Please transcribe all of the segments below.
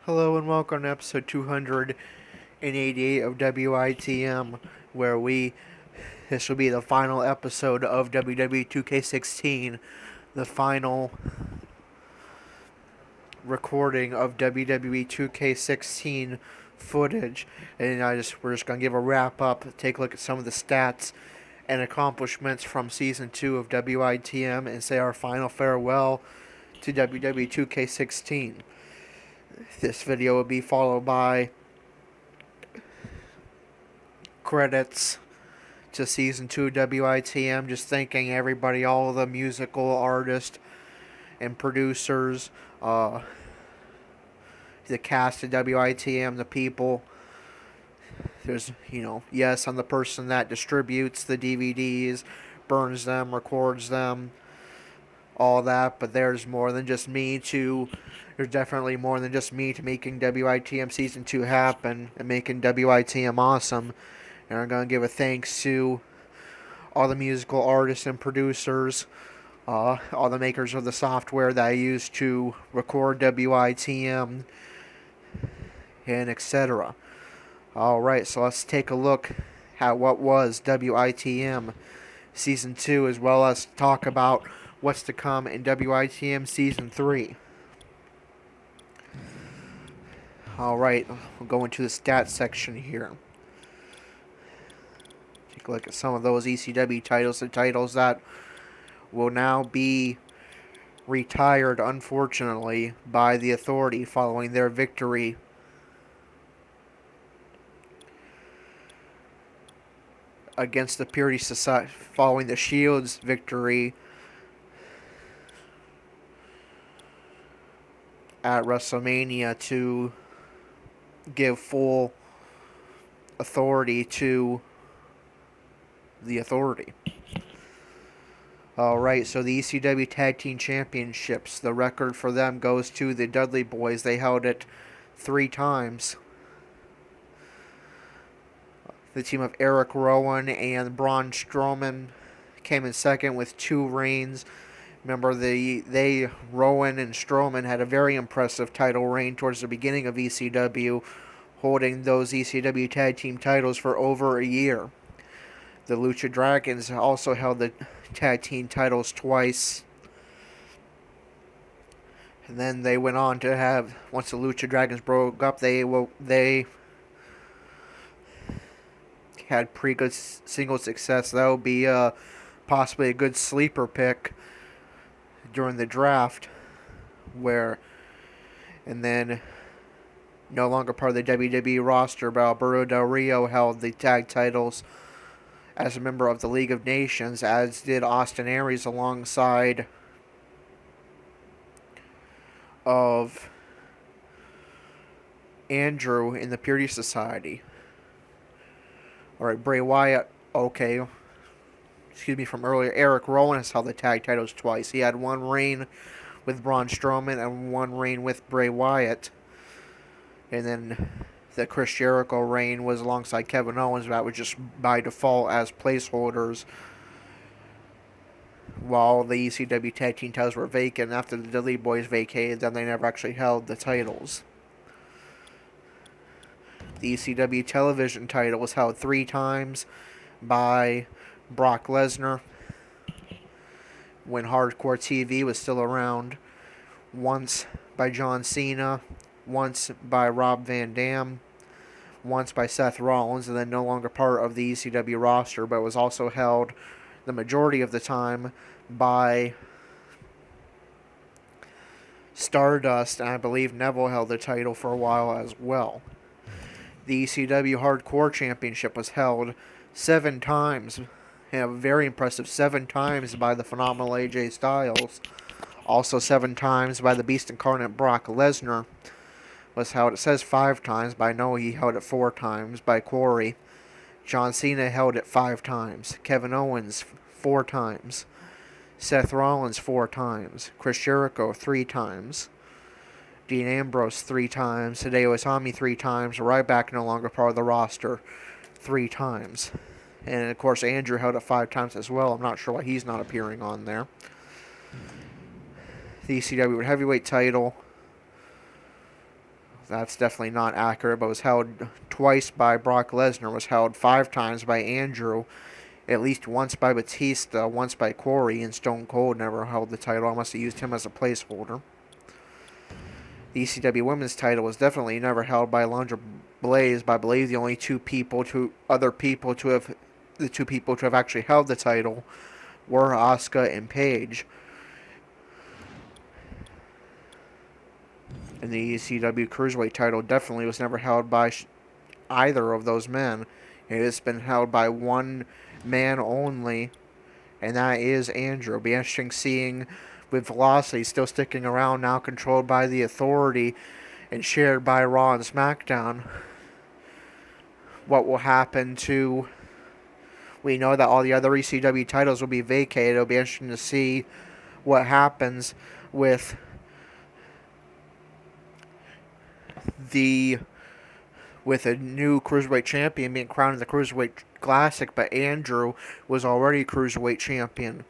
Hello and welcome to episode 288 of WITM, where this will be the final episode of WWE 2K16, the final recording of WWE 2K16 footage, and we're just going to give a wrap up, take a look at some of the stats and accomplishments from Season 2 of WITM, and say our final farewell to WWE 2K16. This video will be followed by credits to Season 2 WITM, just thanking everybody, all the musical artists and producers, the cast of WITM, the people. There's, yes, I'm the person that distributes the DVDs, burns them, records them, all that, but there's more than just me to... There's definitely more than just me to making WITM Season 2 happen and making WITM awesome. And I'm going to give a thanks to all the musical artists and producers, all the makers of the software that I use to record WITM, and etc. Alright, so let's take a look at what was WITM Season 2, as well as talk about what's to come in WITM Season 3. Alright, we'll go into the stats section here. Take a look at some of those ECW titles, the titles that will now be retired, unfortunately, by the Authority following their victory against the Purity Society, following the Shield's victory at WrestleMania to give full authority to the Authority. Alright, so the ECW Tag Team Championships, the record for them goes to the Dudley Boys. They held it 3 times. The team of Eric Rowan and Braun Strowman came in second with 2 reigns. Remember, Rowan and Strowman had a very impressive title reign towards the beginning of ECW, holding those ECW Tag Team titles for over a year. The Lucha Dragons also held the Tag Team titles twice. And then they went on to have, once the Lucha Dragons broke up, they had pretty good single success. That would be possibly a good sleeper pick during the draft, and then no longer part of the WWE roster, but Alberto Del Rio held the tag titles as a member of the League of Nations, as did Austin Aries alongside of Andrew in the Purity Society. Alright, Bray Wyatt, from earlier, Eric Rowan has held the tag titles twice. He had 1 reign with Braun Strowman and 1 reign with Bray Wyatt. And then the Chris Jericho reign was alongside Kevin Owens. That was just by default as placeholders, while the ECW Tag Team titles were vacant. After the Dudley Boys vacated, then they never actually held the titles. The ECW television title was held 3 times by Brock Lesnar when Hardcore TV was still around. Once by John Cena, once by Rob Van Dam, once by Seth Rollins, and then no longer part of the ECW roster, but was also held the majority of the time by Stardust, and I believe Neville held the title for a while as well. The ECW Hardcore Championship was held 7 times, a very impressive 7 times by the phenomenal AJ Styles. Also 7 times by the Beast Incarnate Brock Lesnar. Was held, it says 5 times, but I know he held it 4 times by Corey. John Cena held it 5 times. Kevin Owens 4 times. Seth Rollins 4 times. Chris Jericho 3 times. Dean Ambrose 3 times. Hideo Itami 3 times. Ryback, no longer part of the roster, 3 times. And of course Andrew held it 5 times as well. I'm not sure why he's not appearing on there. The ECW Heavyweight title That's definitely not accurate, but was held twice by Brock Lesnar, was held 5 times by Andrew, at least once by Batista, once by Corey, and Stone Cold never held the title. I must have used him as a placeholder. The ECW Women's title was definitely never held by Alundra Blaze, but I believe the only two people to have actually held the title were Asuka and Paige. And the ECW Cruiserweight title definitely was never held by either of those men. It has been held by one man only, and that is Andrew. It'll be interesting seeing, with Velocity still sticking around, now controlled by the Authority and shared by Raw and SmackDown, what will happen to... We know that all the other ECW titles will be vacated. It'll be interesting to see what happens with a new Cruiserweight champion being crowned in the Cruiserweight Classic, but Andrew was already Cruiserweight champion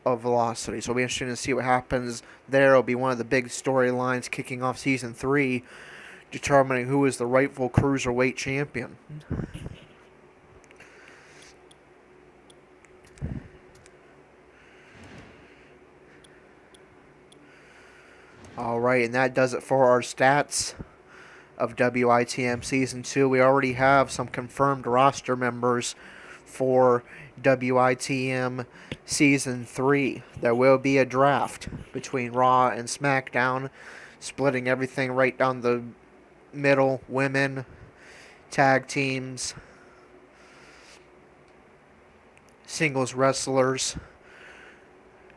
of Velocity. So it'll be interesting to see what happens there. It'll be one of the big storylines kicking off Season 3, determining who is the rightful Cruiserweight champion. Alright, and that does it for our stats of WITM Season 2. We already have some confirmed roster members for WITM Season 3. There will be a draft between Raw and SmackDown, splitting everything right down the middle. Women, tag teams, singles wrestlers,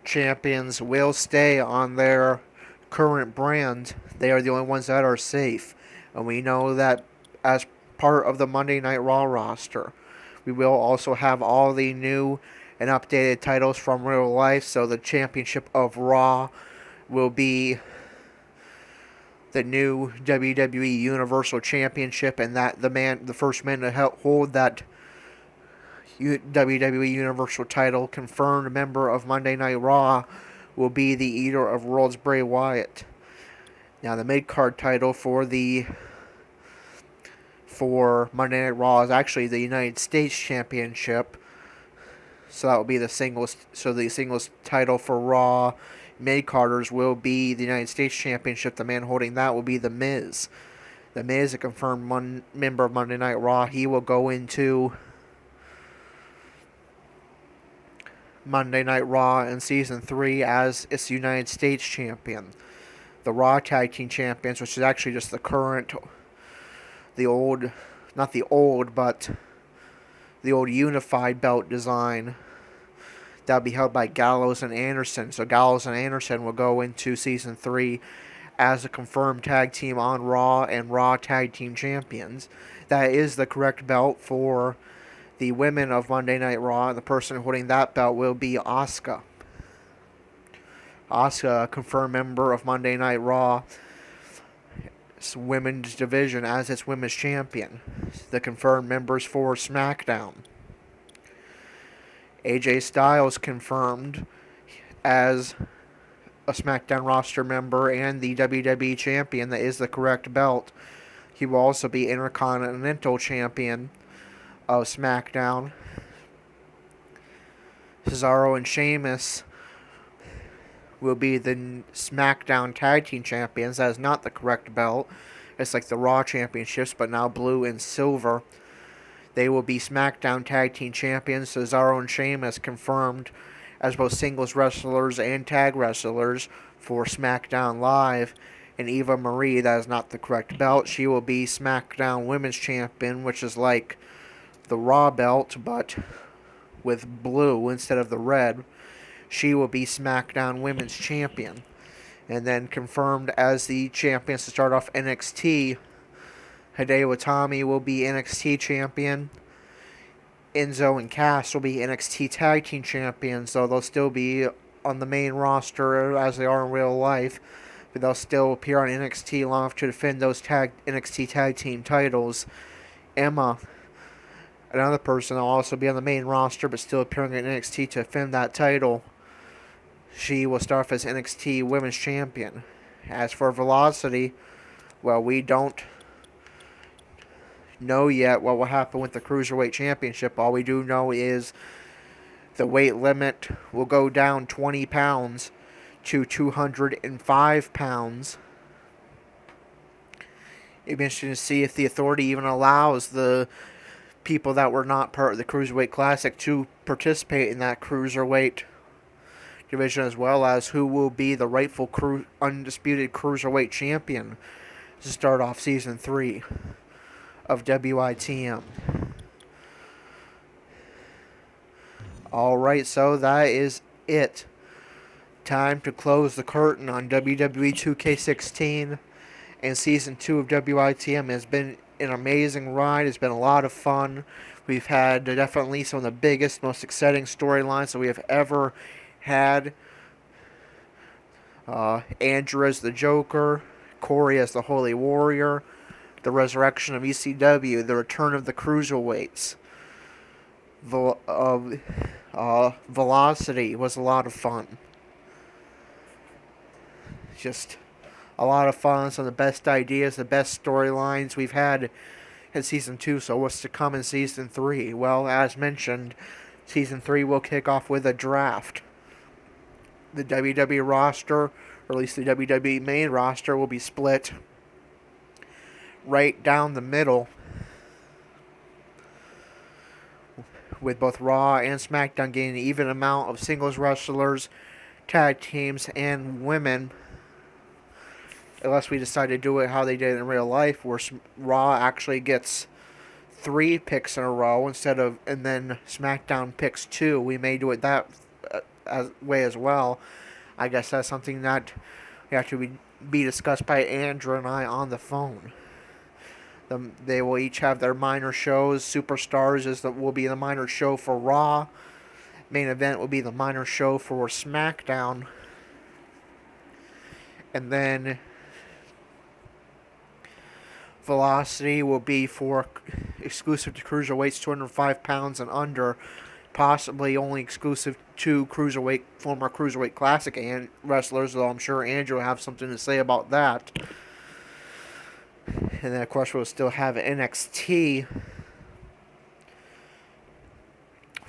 champions will stay on their current brand. They are the only ones that are safe. And we know that as part of the Monday Night Raw roster, we will also have all the new and updated titles from real life. So the Championship of Raw will be the new WWE Universal Championship, and that the first man to hold that WWE Universal title, confirmed member of Monday Night Raw, will be the Eater of Worlds, Bray Wyatt. Now, the mid-card title for Monday Night Raw is actually the United States Championship. So that will be the singles. So the singles title for Raw mid-carders will be the United States Championship. The man holding that will be The Miz. The Miz, a confirmed member of Monday Night Raw. He will go into Monday Night Raw in Season 3 as its United States Champion. The Raw Tag Team Champions, which is actually just the old unified belt design, that'll be held by Gallows and Anderson. So Gallows and Anderson will go into Season 3 as a confirmed tag team on Raw and Raw Tag Team Champions. That is the correct belt for the women of Monday Night Raw. The person holding that belt will be Asuka. Asuka, a confirmed member of Monday Night Raw women's division as its women's champion. The confirmed members for SmackDown: AJ Styles, confirmed as a SmackDown roster member and the WWE champion. That is the correct belt. He will also be Intercontinental Champion of SmackDown. Cesaro and Sheamus will be the SmackDown Tag Team Champions. That is not the correct belt. It's like the Raw Championships, but now blue and silver. They will be SmackDown Tag Team Champions. Cesaro and Sheamus confirmed as both singles wrestlers and tag wrestlers for SmackDown Live. And Eva Marie, that is not the correct belt. She will be SmackDown Women's Champion, which is like the Raw belt, but with blue instead of the red. She will be SmackDown Women's Champion. And then confirmed as the champions to start off NXT, Hideo Itami will be NXT Champion. Enzo and Cass will be NXT Tag Team Champions, though they'll still be on the main roster as they are in real life. But they'll still appear on NXT long enough to defend those NXT Tag Team titles. Emma, another person, will also be on the main roster but still appearing in NXT to defend that title. She will start off as NXT Women's Champion. As for Velocity, Well, we don't know yet what will happen with the Cruiserweight Championship. All we do know is the weight limit will go down 20 pounds to 205 pounds. It'd be interesting to see if the authority even allows the people that were not part of the Cruiserweight Classic to participate in that Cruiserweight division, as well as who will be the rightful undisputed Cruiserweight champion to start off Season 3 of WITM. Alright, so that is it. Time to close the curtain on WWE 2K16, and Season 2 of WITM has been an amazing ride. It's been a lot of fun. We've had definitely some of the biggest, most exciting storylines that we have ever had. Andrew as the Joker, Corey as the Holy Warrior, the resurrection of ECW, the return of the Cruiserweights. Velocity was a lot of fun. Just a lot of fun. Some of the best ideas, the best storylines we've had in Season 2. So what's to come in Season 3? Well, as mentioned, Season 3 will kick off with a draft. The WWE roster, or at least the WWE main roster, will be split right down the middle, with both Raw and SmackDown getting an even amount of singles wrestlers, tag teams, and women. Unless we decide to do it how they did in real life, where Raw actually gets 3 picks in a row and then SmackDown picks 2. We may do it that way as well. I guess that's something that we have to be discussed by Andrew and I on the phone. They will each have their minor shows. Superstars will be the minor show for Raw. Main event will be the minor show for SmackDown. And then Velocity will be for exclusive to Cruiserweights 205 pounds and under. Possibly only exclusive to former Cruiserweight Classic and wrestlers, though I'm sure Andrew will have something to say about that. And then, of course, we'll still have NXT.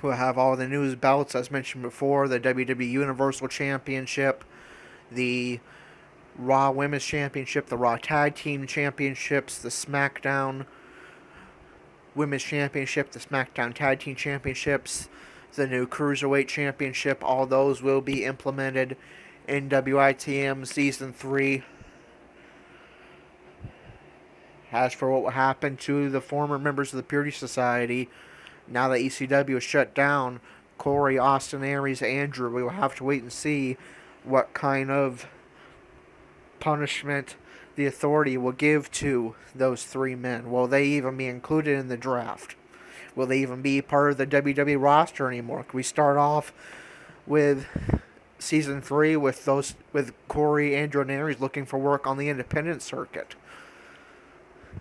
We'll have all the news belts, as mentioned before, the WWE Universal Championship, the Raw Women's Championship, the Raw Tag Team Championships, the SmackDown Women's Championship, the SmackDown Tag Team Championships, the new Cruiserweight Championship. All those will be implemented in WITM Season 3. As for what will happen to the former members of the Purity Society, now that ECW is shut down, Corey, Austin Aries, Andrew, we will have to wait and see what kind of punishment the authority will give to those 3 men. Will they even be included in the draft? Will they even be part of the WWE roster anymore? Can we start off with Season 3 with Corey, Andrew, and Aries looking for work on the independent circuit?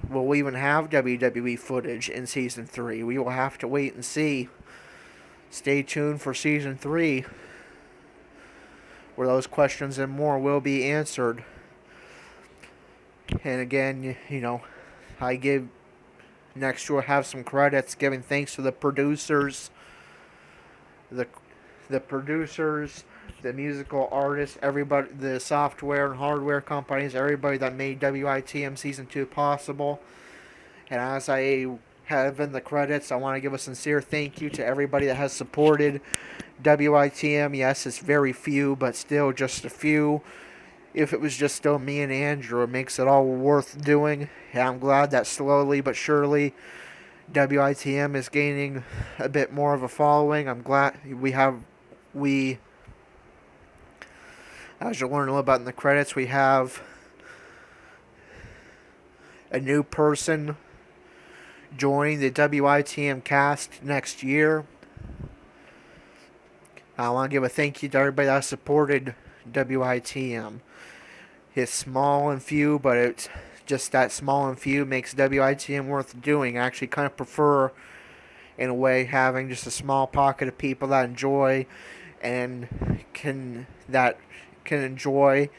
Will we even have WWE footage in Season 3? We will have to wait and see. Stay tuned for Season 3, where those questions and more will be answered. And again, next we'll have some credits giving thanks to the producers, the musical artists, everybody, the software and hardware companies, everybody that made WITM Season 2 possible. And as I have in the credits, I want to give a sincere thank you to everybody that has supported WITM. Yes, it's very few, but still just a few. If it was just still me and Andrew, it makes it all worth doing. And I'm glad that slowly but surely WITM is gaining a bit more of a following. I'm glad as you'll learn a little about in the credits, we have a new person joining the WITM cast next year. I want to give a thank you to everybody that supported WITM. It's small and few, but it's just that small and few makes WITM worth doing. I actually kind of prefer, in a way, having just a small pocket of people that enjoy and can enjoy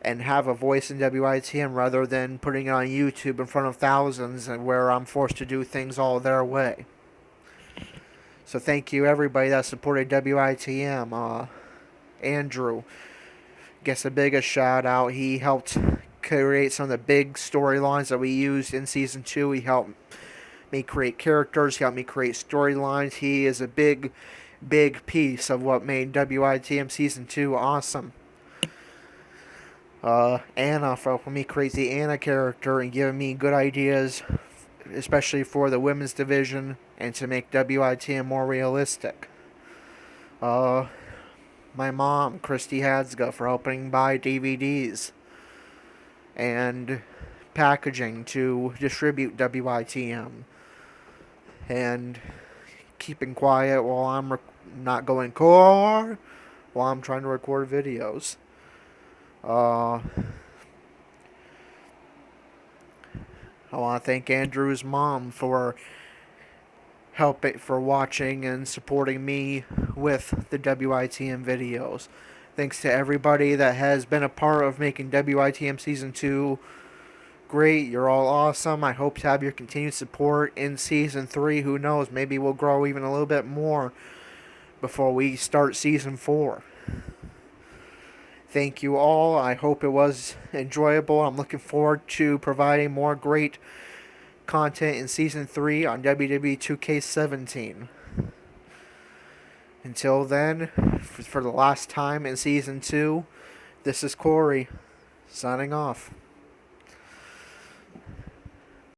and have a voice in WITM rather than putting it on YouTube in front of thousands and where I'm forced to do things all their way. So thank you everybody that supported WITM. Andrew gets the biggest shout out. He helped create some of the big storylines that we used in Season 2. He helped me create characters. He helped me create storylines. He is a big piece of what made WITM Season 2 awesome. Anna for helping me create the Anna character and giving me good ideas, especially for the women's division and to make WITM more realistic. My mom, Christy Hadsga, for helping buy DVDs and packaging to distribute WITM. And keeping quiet while I'm not going core while I'm trying to record videos. I want to thank Andrew's mom for watching and supporting me with the WITM videos. Thanks to everybody that has been a part of making WITM Season 2 great. You're all awesome. I hope to have your continued support in Season 3. Who knows, maybe we'll grow even a little bit more before we start Season 4. Thank you all. I hope it was enjoyable. I'm looking forward to providing more great content in Season 3 on WWE 2K17. Until then, for the last time in Season 2, this is Corey, signing off.